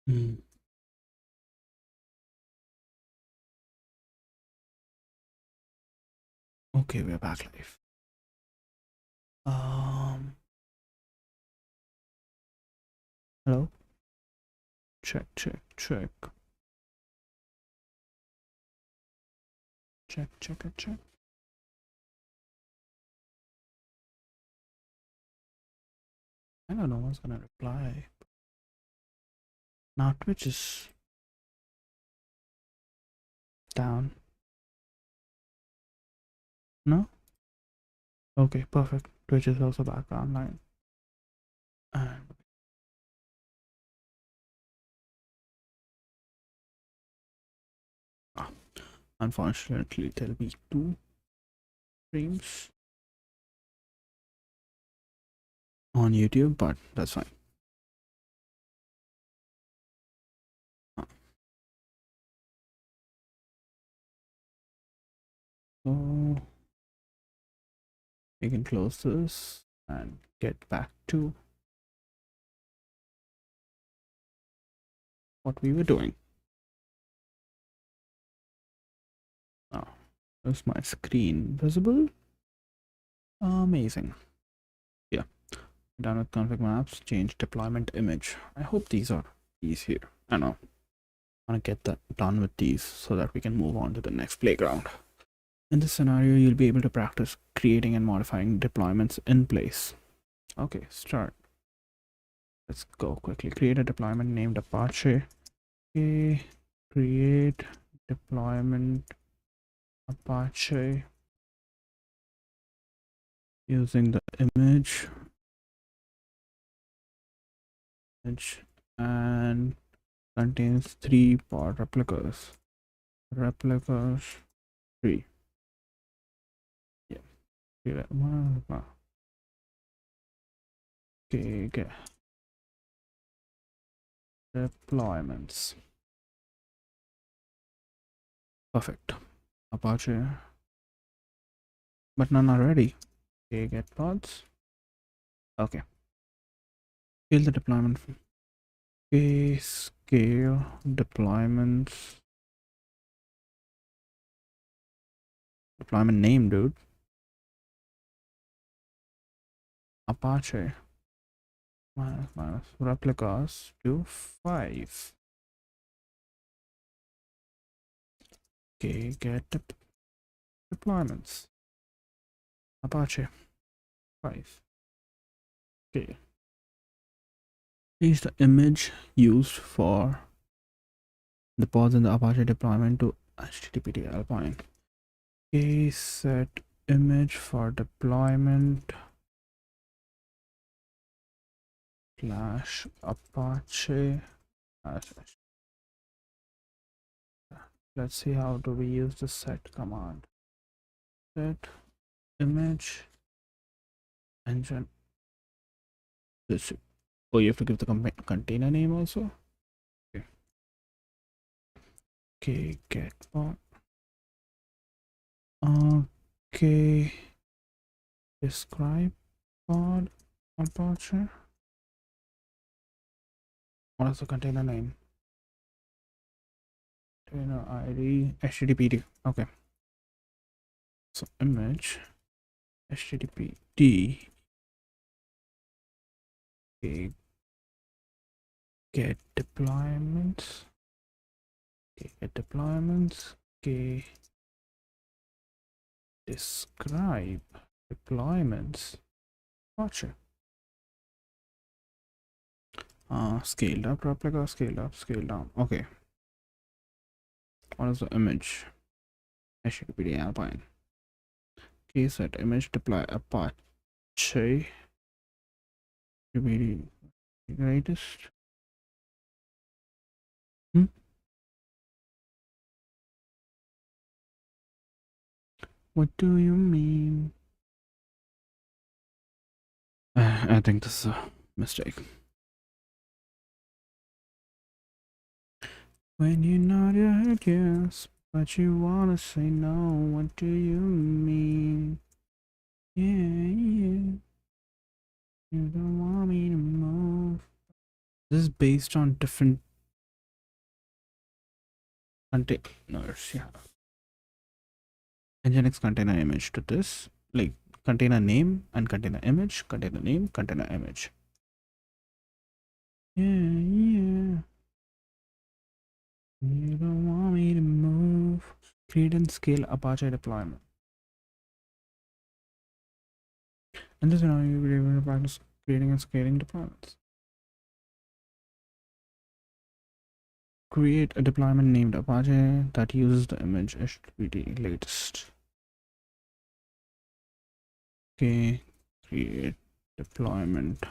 Hmm. Okay, we're back live. Hello? Check, check, check. Check, check, check. I don't know no one's gonna reply. Now Twitch is down. No? Okay, perfect. Twitch is also back online. And unfortunately, there'll be 2 streams on YouTube, but that's fine. So we can close this and get back to what we were doing. Oh, is my screen visible? Amazing. Yeah, done with config maps, change deployment image. I hope these are easier. I know. I want to get that done with these so that we can move on to the next playground. In this scenario, you'll be able to practice creating and modifying deployments in place. Okay, start. Let's go quickly. Create a deployment named Apache. Okay, create deployment Apache using the image and contains 3 pod replicas. Replicas 3. Yeah. Okay, okay. Deployments. Perfect. Apache. But none are ready. Okay, get pods. Okay. Scale the deployment. Okay, scale deployments. Deployment name, dude. Apache. Minus replicas to 5. Okay, get deployments. Apache 5. Okay. Change the image used for the pods in the Apache deployment to HTTP Alpine. Okay, set image for deployment slash Apache. Let's see how do we use the set command. Set image engine. This. Oh, you have to give the container name also. Okay. Okay, get pod. Okay. Describe pod Apache. What is the container name? Container ID HTTPD. Okay. So image HTTPD. Okay. Get deployments. Okay. Get deployments. Okay. Describe deployments. Gotcha. Scaled up replica. Scaled up. Scaled down. Okay. What is the image? HTTPD Alpine. Okay. Set image deploy Apache. HTTPD greatest. What do you mean? I think this is a mistake. When you nod your head yes, but you wanna say no, what do you mean? Yeah, yeah. You don't want me to move. This is based on different containers. Yeah, nginx container image to this, like container name and container image, container name, container image. Yeah. You don't want me to move. Create and scale Apache deployment. And this is how you will be able to practice creating and scaling deployments. Create a deployment named Apache that uses the image HTTP latest. Okay, create deployment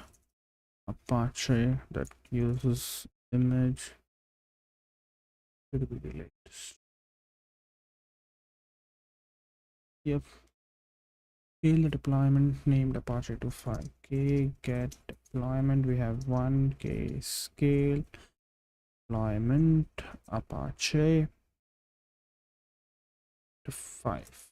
Apache that uses image HTTP latest. Yep. Scale the deployment named Apache to 5k. Get deployment. We have 1k scale deployment Apache to 5.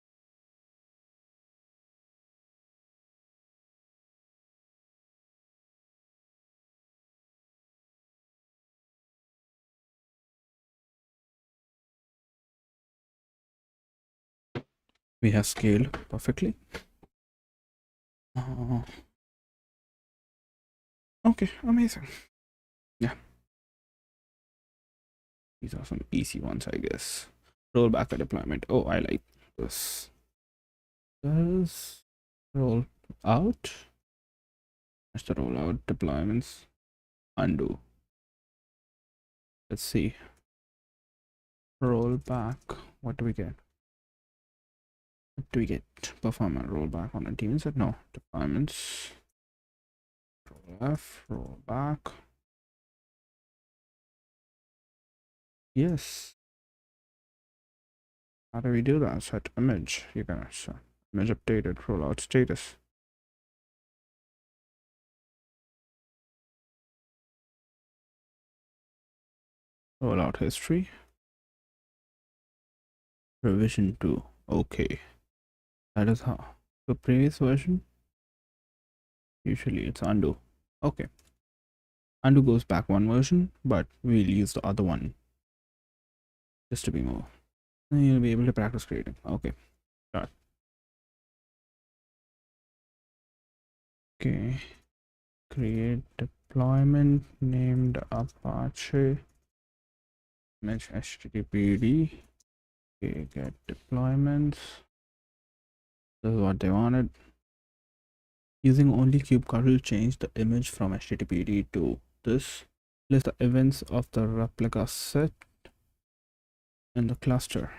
We have scaled perfectly. Okay, amazing. Yeah, these are some easy ones, I guess. Roll back a deployment. Oh, I like this. Does roll out? That's the rollout deployments. Undo. Let's see. Roll back. What do we get? What do we get? Perform a rollback on a team set? No. Deployments. Roll F. Roll back. Yes. How do we do that? Set image. You're gonna set image updated. Rollout status. Rollout history. Revision 2. Okay. That is how. The previous version. Usually it's undo. Okay. Undo goes back one version, but we'll use the other one just to be more. And you'll be able to practice creating. Okay. Start. Okay. Create deployment named Apache image HTTPD. Okay, get deployments. This is what they wanted. Using only kubectl, change the image from HTTPD to this. List the events of the replica set in the cluster.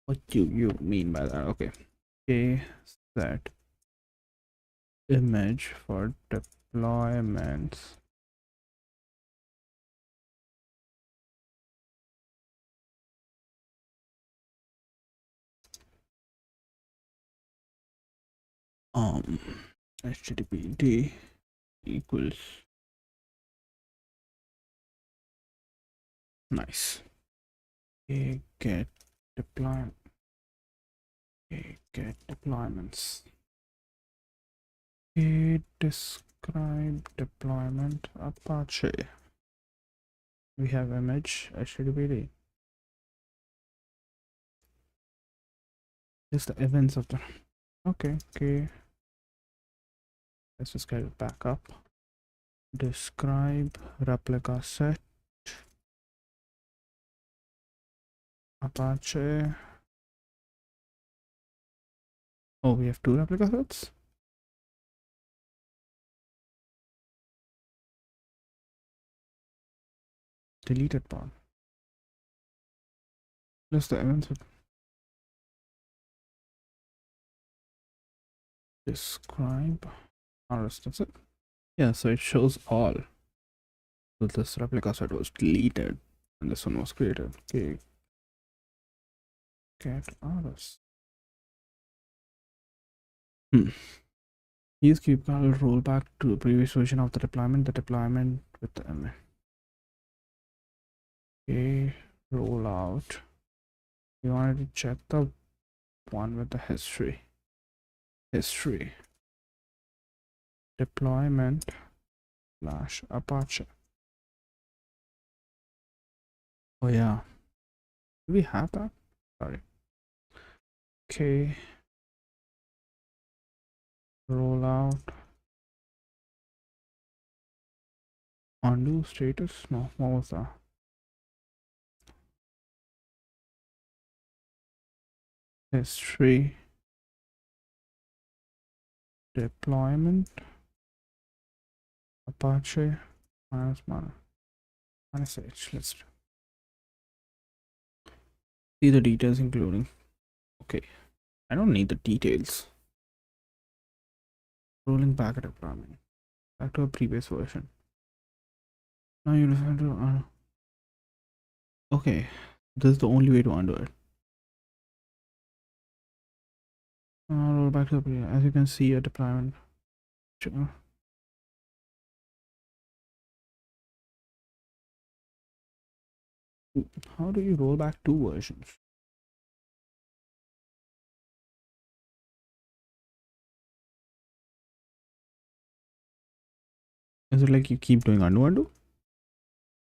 What do you mean by that? Okay. Okay, set image for deployments. HTTPD equals nice. Okay, get deployment. Okay, get deployments. Okay, describe deployment Apache. We have image HTTPD. Just the events of the. Okay. Let's just get it back up. Describe replica set Apache. Oh, we have two replica sets. Deleted part. List the events of describe. That's it. Yeah, so it shows all. So this replica set was deleted and this one was created. Okay. Get RS. Use kubectl rollback to the previous version of the deployment with the image. Okay, rollout. We wanted to check the one with the history. Deployment / Apache. Oh yeah, Do we have that? Sorry. Okay. Rollout. Undo status? No, what was that? History. Deployment. Apache. Minus H. Let's see the details including. Okay. I don't need the details. Rolling back at deployment. Back to a previous version. Now you decide to okay. This is the only way to undo it. Roll back to the previous. As you can see, a deployment. Sure. How do you roll back two versions? Is it like you keep doing undo?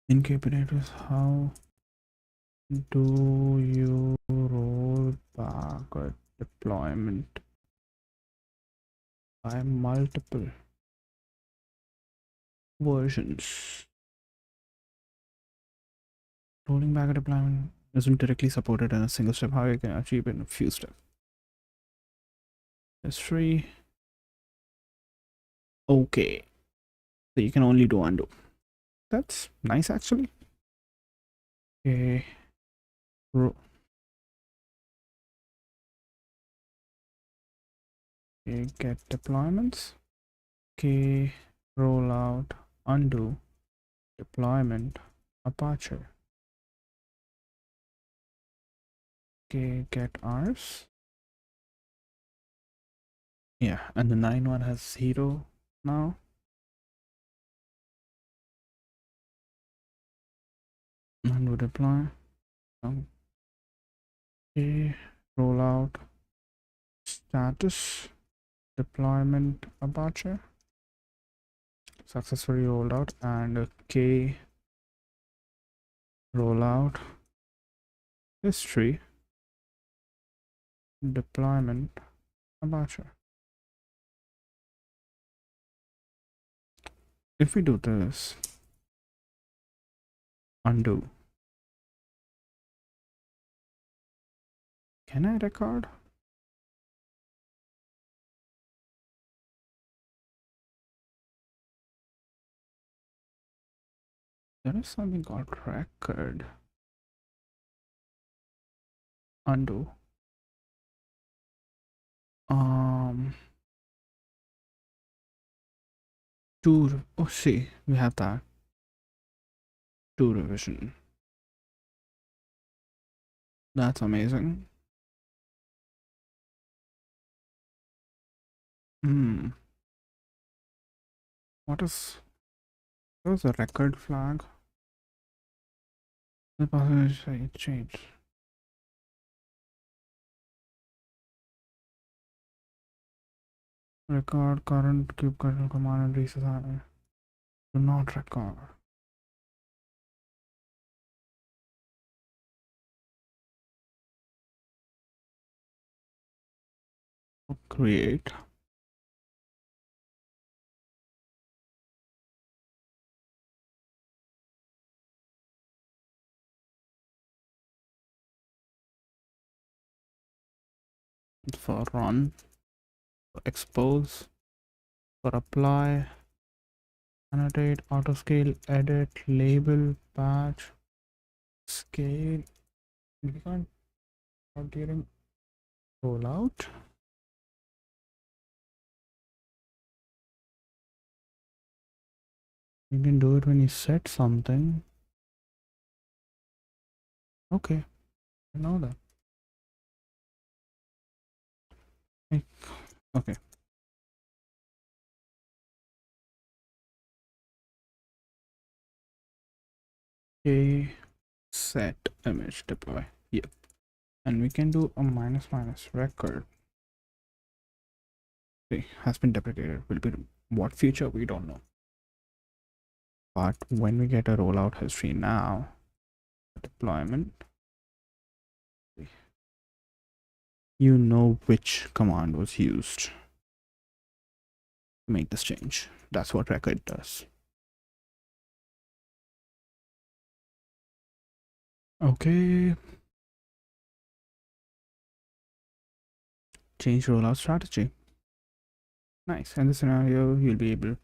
In Kubernetes, how do you roll back a deployment by multiple versions? Rolling back a deployment isn't directly supported in a single step. How you can achieve it in a few steps? History. Okay, so you can only do undo. That's nice actually. Okay. Okay, get deployments. Okay, rollout, undo, deployment, Apache. Okay, get ours. Yeah, and the 9.1 has 0 now. Undo deploy. Okay, rollout, status, deployment, Apache. Successfully rolled out, and K rollout, history, deployment, Apache. If we do this, undo, can I record? There is something called record. Undo. Two. Oh, see, we have that. Two revision. That's amazing. What is? There's a record flag. The password say change. Record current kubectl command and reset. Do not record. Create. For run. For expose. For apply. Annotate. Auto scale. Edit. Label. Patch. Scale. We can't start during rollout. You can do it when you set something. Okay, I know that. Okay. Okay, set image deploy. Yep. And we can do a minus record. Okay, has been deprecated. Will be what feature we don't know. But when we get a rollout history now, deployment, you know which command was used to make this change. That's what record does. Okay. Change rollout strategy. Nice. In this scenario, you'll be able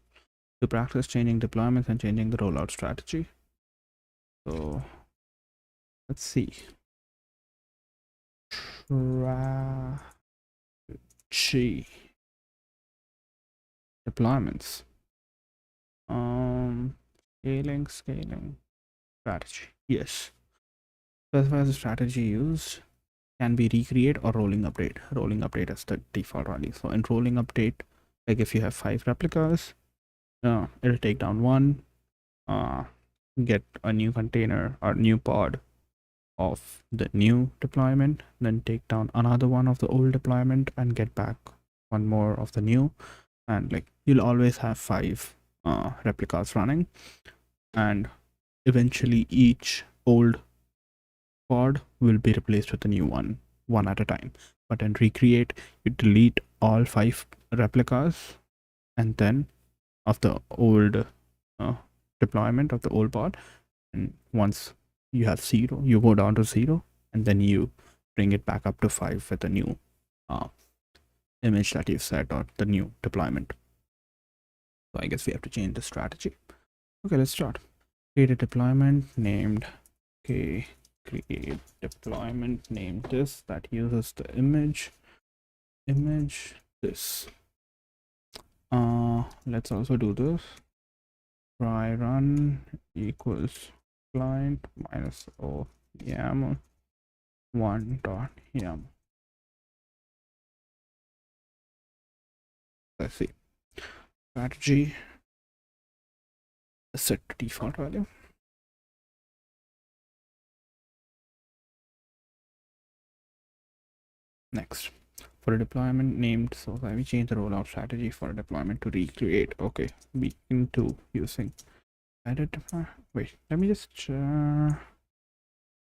to practice changing deployments and changing the rollout strategy. So let's see. Strategy. Deployments. Scaling strategy. Yes. Specify the strategy used can be recreate or rolling update. Rolling update is the default value. So in rolling update, like if you have 5 replicas, it'll take down one, get a new container or new pod of the new deployment, then take down another one of the old deployment and get back one more of the new, and like you'll always have 5 replicas running, and eventually each old pod will be replaced with a new one at a time. But in recreate, you delete all 5 replicas and then of the old deployment of the old pod, and once you have 0, you go down to 0, and then you bring it back up to 5 with a new image that you've set, or the new deployment. So I guess we have to change the strategy. Okay, let's start. Create a deployment named create deployment named this that uses the image this. Let's also do this. Try run equals client minus o yaml 1.yaml. Let's see. Strategy set to default value. Next, for a deployment named, so let me change the rollout strategy for a deployment to recreate. Okay, begin to using edit. Wait, let me just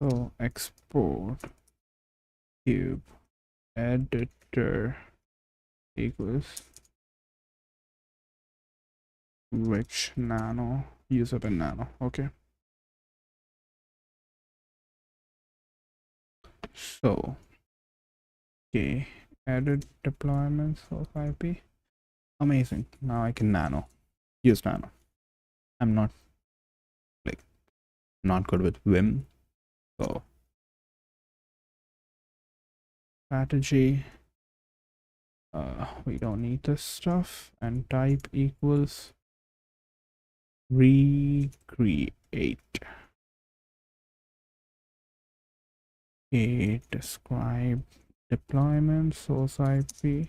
so export cube editor equals which nano user bin nano. Okay, so okay, edit deployments of IP. Amazing. Now I can use nano. I'm not good with Vim, so strategy, we don't need this stuff, and type equals recreate. Okay, describe deployment, source IP,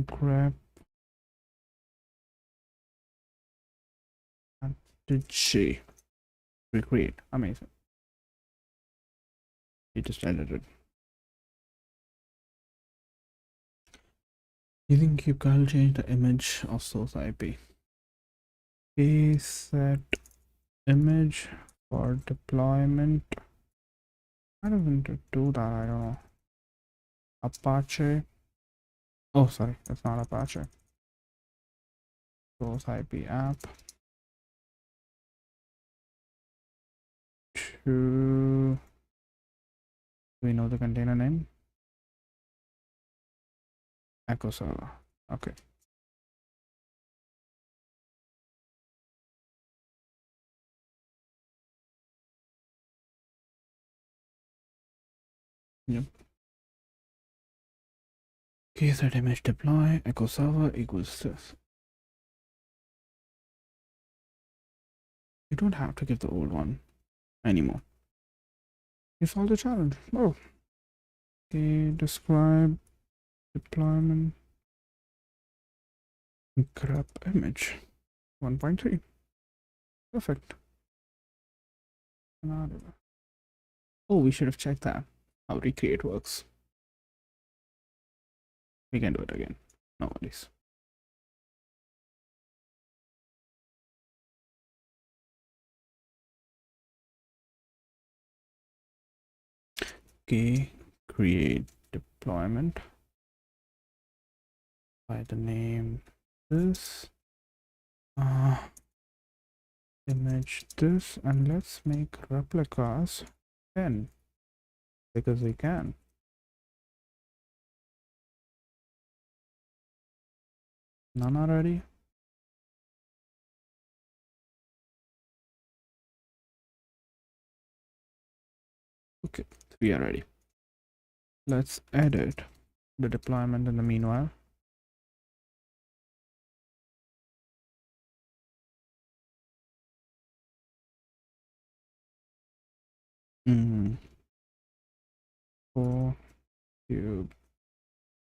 grep strategy, recreate. Amazing. You just edited. Using kubectl, I'll change the image of source IP. Okay, set image for deployment. I don't want to do that. I don't know. Apache. Oh, sorry, that's not Apache. Source IP app. Do we know the container name? Echo server. Okay. Yep. Okay, set image deploy echo server equals this. You don't have to give the old one anymore. You solved the challenge. Oh. Okay, describe deployment grep image 1.3. Perfect. Oh, we should have checked that. How recreate works. We can do it again. No worries. Okay, create deployment by the name this, image this, and let's make replicas 10 because we can. None are ready. Okay, 3 are ready. Let's edit the deployment in the meanwhile. For cube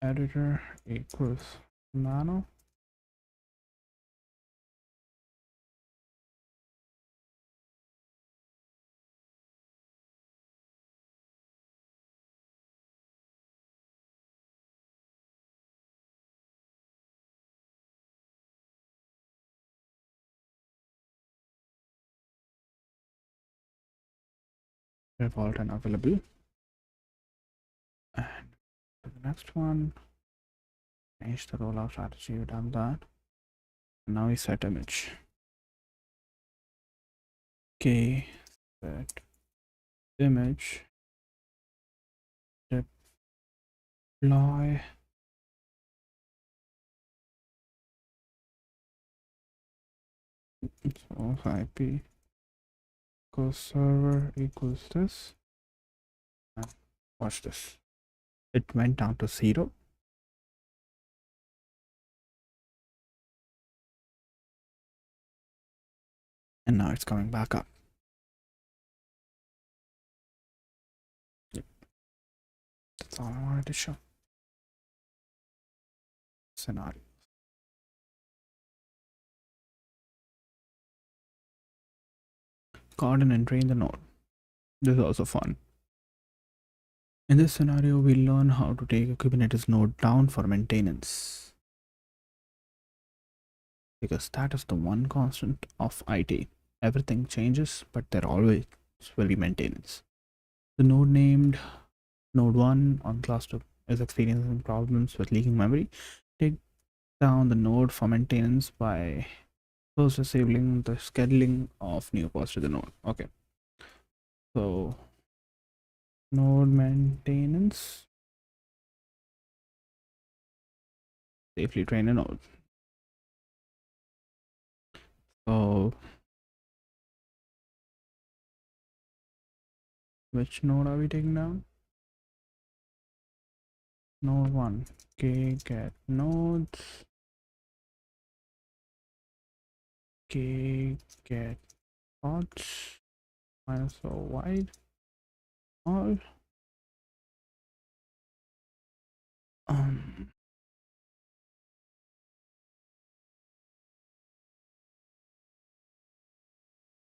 editor equals nano. Default and available. And for the next one, change the rollout strategy. We've done that. And now we set image. Okay, set image deploy so IP equals server equals this. And watch this. It went down to 0. And now it's coming back up. Yep. That's all I wanted to show. Scenario. Garden and drain the node. This is also fun. In this scenario, we'll learn how to take a Kubernetes node down for maintenance, because that is the one constant of IT. Everything changes, but there always will be maintenance. The node named node 1 on cluster is experiencing problems with leaking memory. Take down the node for maintenance by first disabling the scheduling of new pods to the node. Okay, so node maintenance, safely train a node. So which node are we taking down? Node 1. Okay, get nodes. Okay, get pods minus so wide all.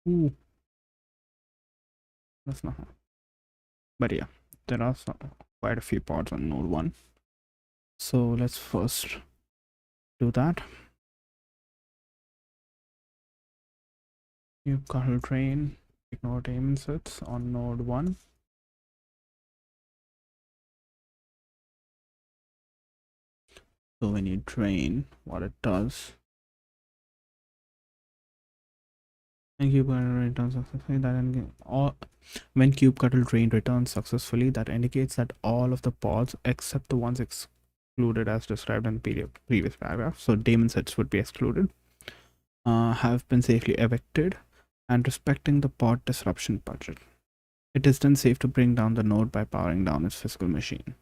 Ooh, that's not, but yeah, there are quite a few pods on node 1. So let's first do that. You kernel train, ignore daemon sets on node 1. So when you train, what it does, and kubectl returns successfully, when kubectl train returns successfully, that indicates that all of the pods except the ones excluded as described in the previous paragraph, so daemon sets would be excluded, have been safely evicted and respecting the pod disruption budget. It is then safe to bring down the node by powering down its physical machine.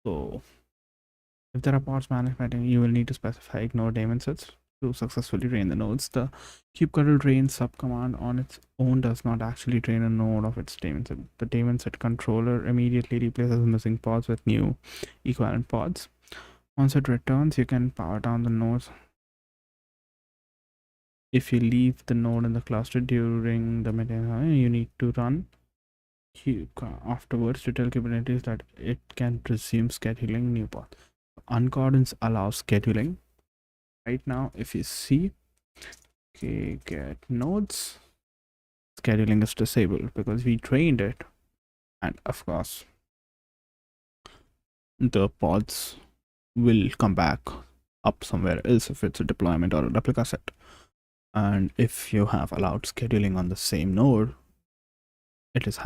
So if there are pods managing, you will need to specify ignore daemon sets to successfully train the nodes. The kubectl train subcommand on its own does not actually train a node of its daemon set. The daemon set controller immediately replaces missing pods with new equivalent pods. Once it returns, you can power down the nodes. If you leave the node in the cluster during the maintenance, you need to run afterwards to tell Kubernetes that it can resume scheduling new pods. Uncordance allows scheduling. Right now, if you see, okay, get nodes, scheduling is disabled because we trained it, and of course the pods will come back up somewhere else if it's a deployment or a replica set. And if you have allowed scheduling on the same node, it is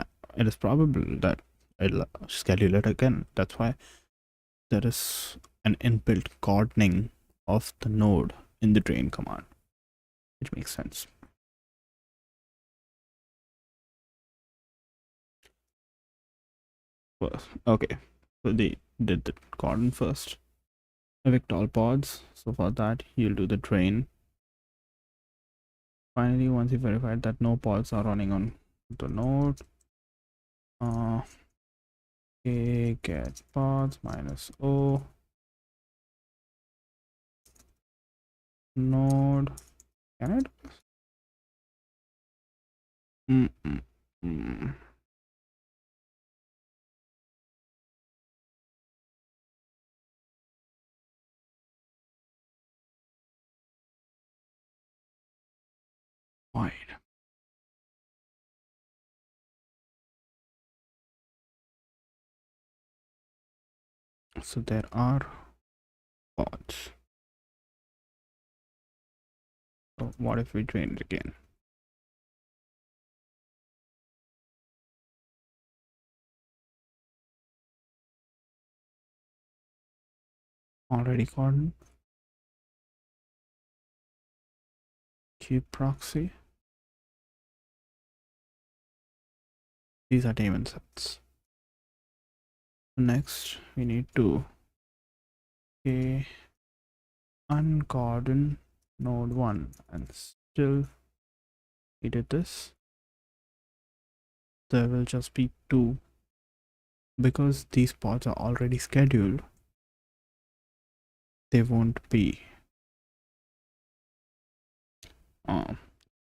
probable that it'll schedule it again. That's why there is an inbuilt cordoning of the node in the drain command, which makes sense. First, okay, so they did the cordon first. Evict all pods. So for that, you'll do the drain. Finally, once you verified that no pods are running on the node, okay, get pods minus O node. Can I do this? Wide. So there are pods. So what if we drain it again? Already cordon. Kube proxy. These are daemon sets. Next, we need to uncordon node 1, and still we did this. There will just be 2 because these pods are already scheduled. They won't be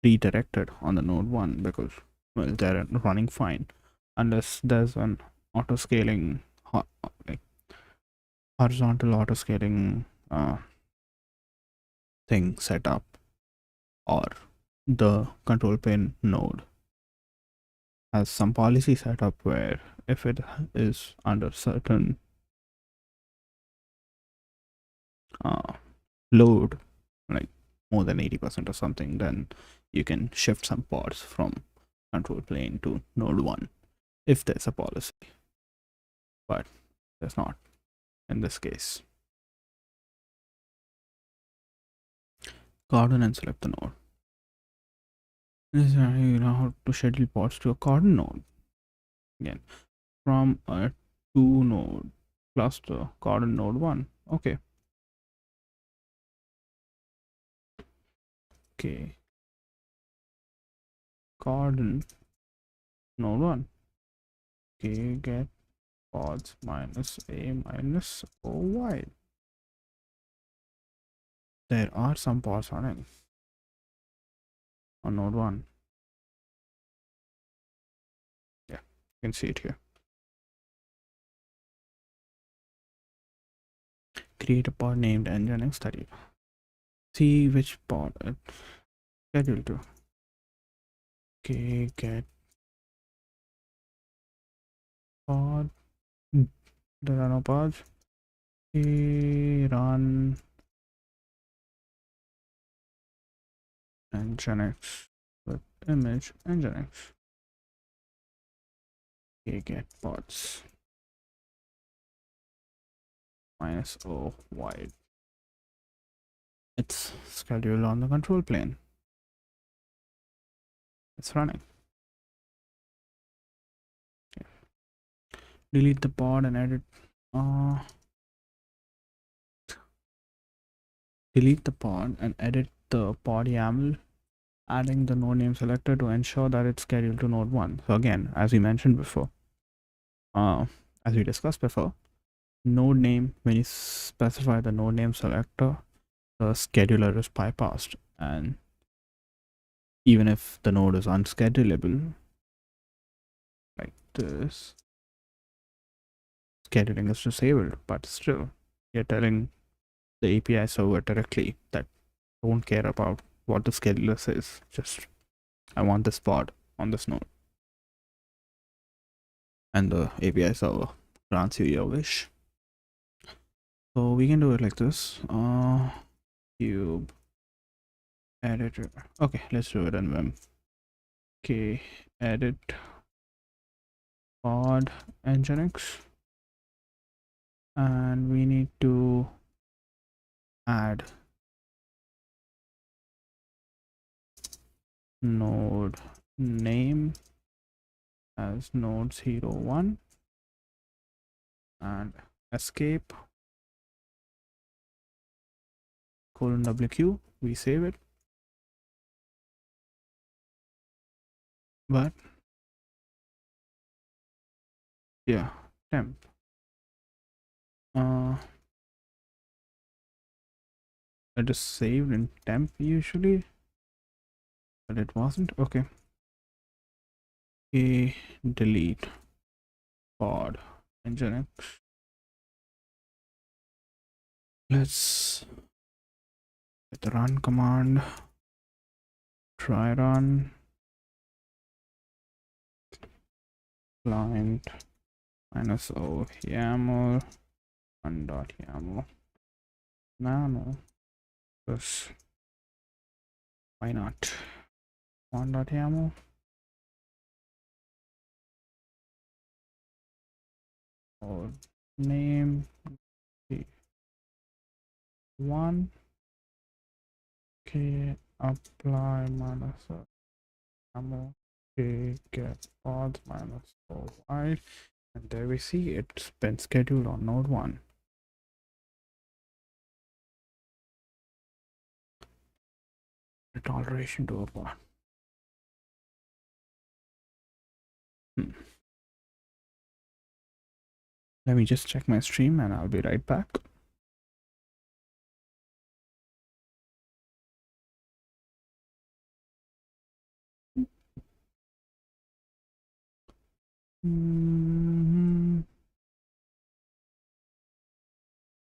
redirected on the node 1 because, well, they're running fine unless there's an auto scaling, like horizontal auto scaling thing set up, or the control plane node has some policy set up where if it is under certain load, like more than 80% or something, then you can shift some pods from control plane to node 1 if there's a policy, but there's not in this case. Cordon and select the node. This is how you know how to schedule pods to a cordon node. Again, from a 2 node cluster, cordon node 1. Okay. Okay. Cordon node 1. Okay, get pods minus A minus O wide. There are some pods running on node 1. Yeah, you can see it here. Create a pod named Nginx study. See which pod it's scheduled to. Okay, get pod. There are no pods. Okay, run Nginx with image Nginx. Okay, get pods minus O wide. It's scheduled on the control plane. It's running. Okay. Delete the pod and edit. Delete the pod and edit the pod YAML, adding the node name selector to ensure that it's scheduled to node 1. So again, as we mentioned before, as we discussed before, node name, when you specify the node name selector, the scheduler is bypassed, and even if the node is unschedulable like this, scheduling is disabled, but still you're telling the API server directly that don't care about what the scheduler says, just I want this pod on this node, and the API server grants you your wish. So we can do it like this. Cube editor. Okay, let's do it in Vim. Okay, edit pod nginx, and we need to add node name as node01 and escape :wq. We save it, but yeah, temp. It is saved in temp usually, but it wasn't. Okay. Okay, delete pod nginx. Let's get the run command. Try run client -o YAML run.yaml nano. This, why not? One.yaml. Or name one. Okay, apply -yaml. Okay, get pods -o wide, and there we see it's been scheduled on node 1. The toleration to a pod. Let me just check my stream and I'll be right back.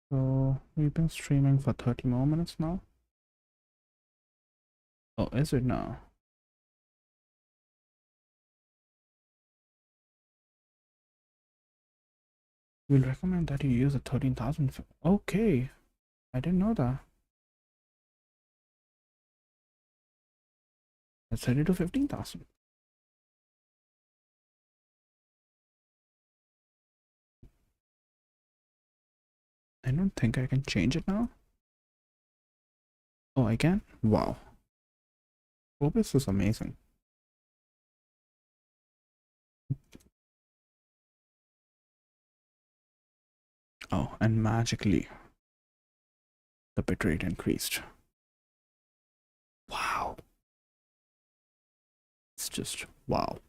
So we've been streaming for 30 more minutes now. Oh, is it now? We'll recommend that you use a 13,000. Okay, I didn't know that. Let's set it to 15,000. I don't think I can change it now. Oh, I can? Wow. Opus is amazing. Oh, and magically, the bitrate increased. Wow. It's just wow.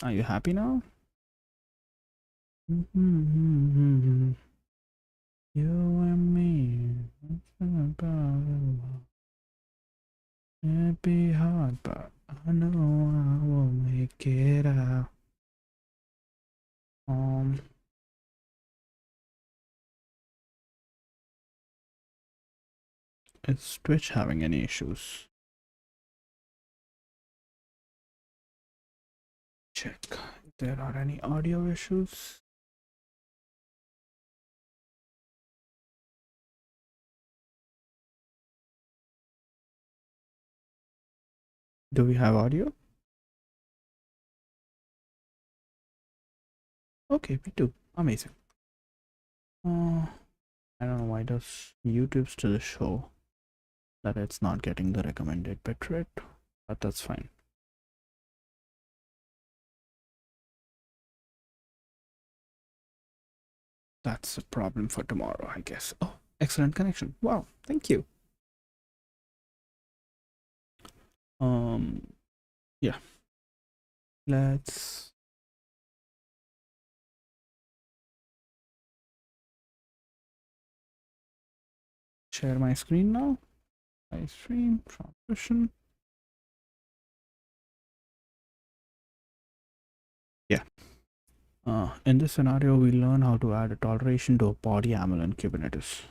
Are you happy now? You and me. It'd be hard, but I know I will make it out. Is Twitch having any issues? Check if there are any audio issues. Do we have audio? Okay, we do. Amazing. I don't know why does YouTube still show that it's not getting the recommended bitrate, but that's fine. That's a problem for tomorrow, I guess. Oh, excellent connection. Wow, thank you. Yeah. Let's share my screen now. My stream transition. Yeah. In this scenario, we learn how to add a toleration to a pod YAML in Kubernetes.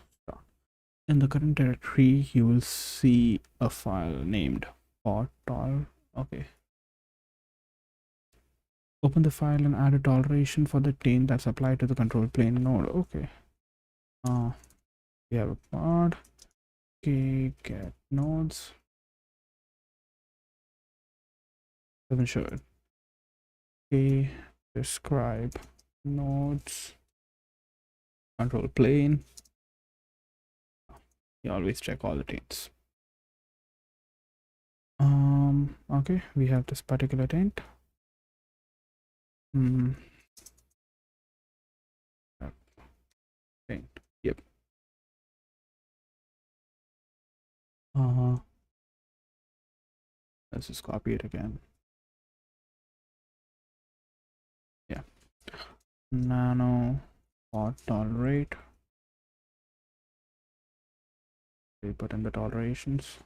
In the current directory, you will see a file named pod tol. Okay. Open the file and add a toleration for the taint that's applied to the control plane node. Okay. We have a pod. Okay, get nodes. Doesn't show it. Okay, describe nodes. Control plane. You always check all the taints. Okay, we have this particular taint. Taint. Yep. Let's just copy it again. Yeah. Nano pod tolerate. We put in the tolerations.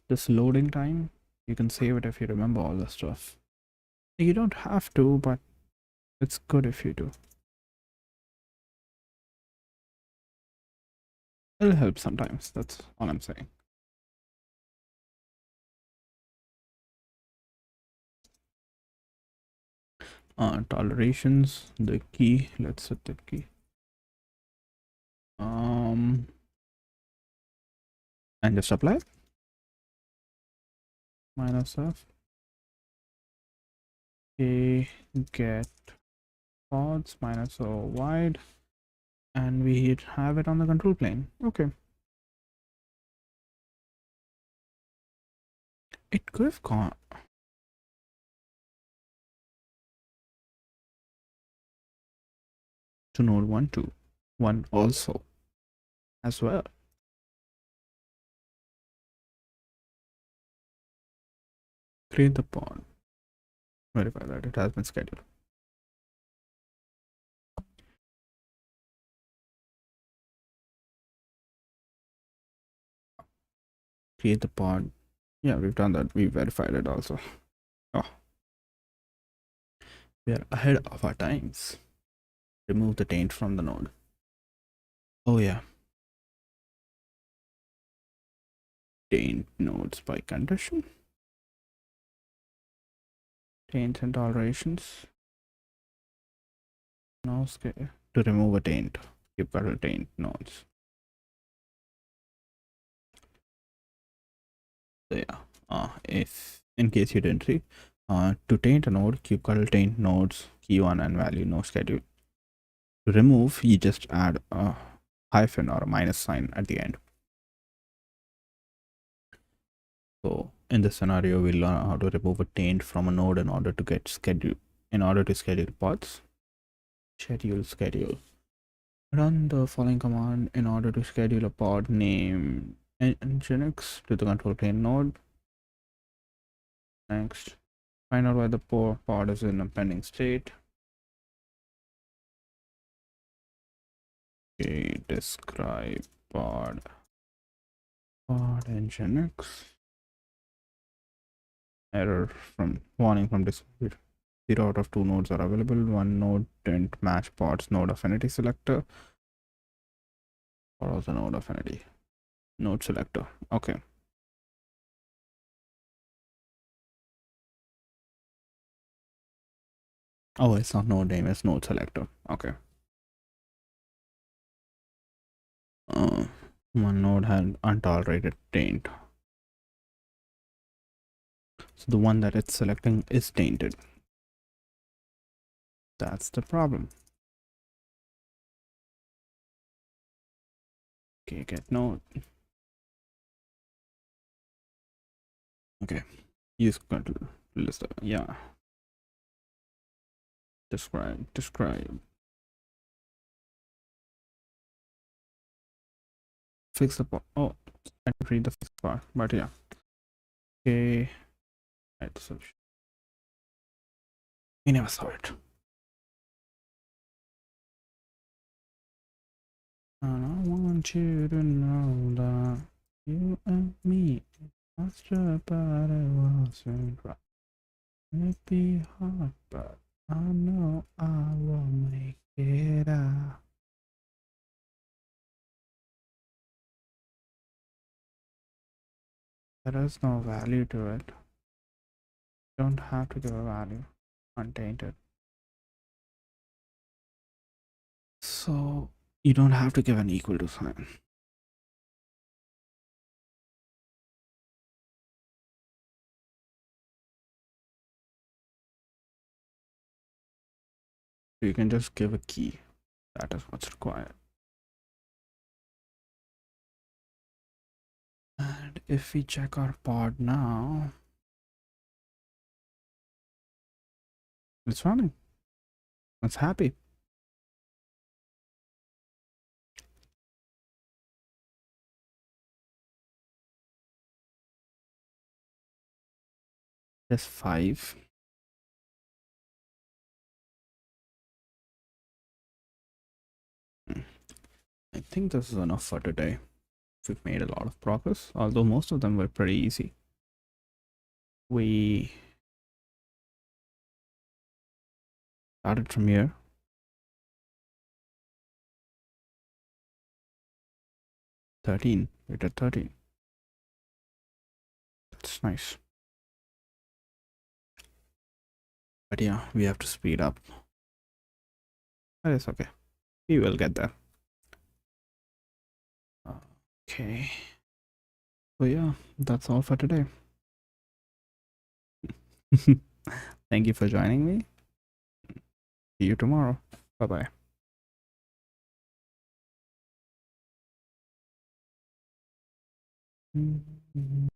This loading time, you can save it if you remember all the stuff. You don't have to, but it's good if you do. It'll help sometimes. That's all I'm saying. Tolerations, the key. Let's set the key. And just apply. -f. Okay, get pods -o wide, and we have it on the control plane. Okay. It could have gone. To node 1 2 1 also as well. Create the pod. Verify that it has been scheduled. Create the pod. Yeah, we've done that. We verified it also. Oh, we are ahead of our times. Remove the taint from the node. Oh yeah. Taint nodes by condition. Taints and tolerations. Now scale to remove a taint. Kubectl taint nodes. So yeah. If in case you didn't see, to taint a node, kubectl taint nodes key1 and value no schedule. To remove, you just add a hyphen or a minus sign at the end. So in this scenario, we'll learn how to remove a taint from a node in order to get schedule. In order to schedule pods, schedule. Run the following command in order to schedule a pod name Nginx to the control plane node. Next, find out why the pod is in a pending state. Okay, describe pod Nginx. Error from warning from dispute. 0 out of 2 nodes are available. One node didn't match pod's node affinity selector. Or also node affinity. Node selector. Okay. Oh, it's not node name, it's node selector. Okay. One node had untolerated taint. So the one that it's selecting is tainted. That's the problem. Okay, get node. Okay. Use control list. Yeah. Describe. Fix the part. Oh, I didn't read the fix part, but yeah. Okay. Right, so we never saw it. And I want you to know that you and me, that's just but it wasn't right. It'd be hard, but I know I will make it out. There is no value to it. Don't have to give a value. Untainted. So you don't have to give an equal to sign. You can just give a key. That is what's required. And if we check our pod now, it's running. It's happy. Just 5. I think this is enough for today. We've made a lot of progress, although most of them were pretty easy. We started from here. 13. We did 13. That's nice. But yeah, we have to speed up. That is okay. We will get there. Okay. So yeah, that's all for today. Thank you for joining me. See you tomorrow. Bye bye.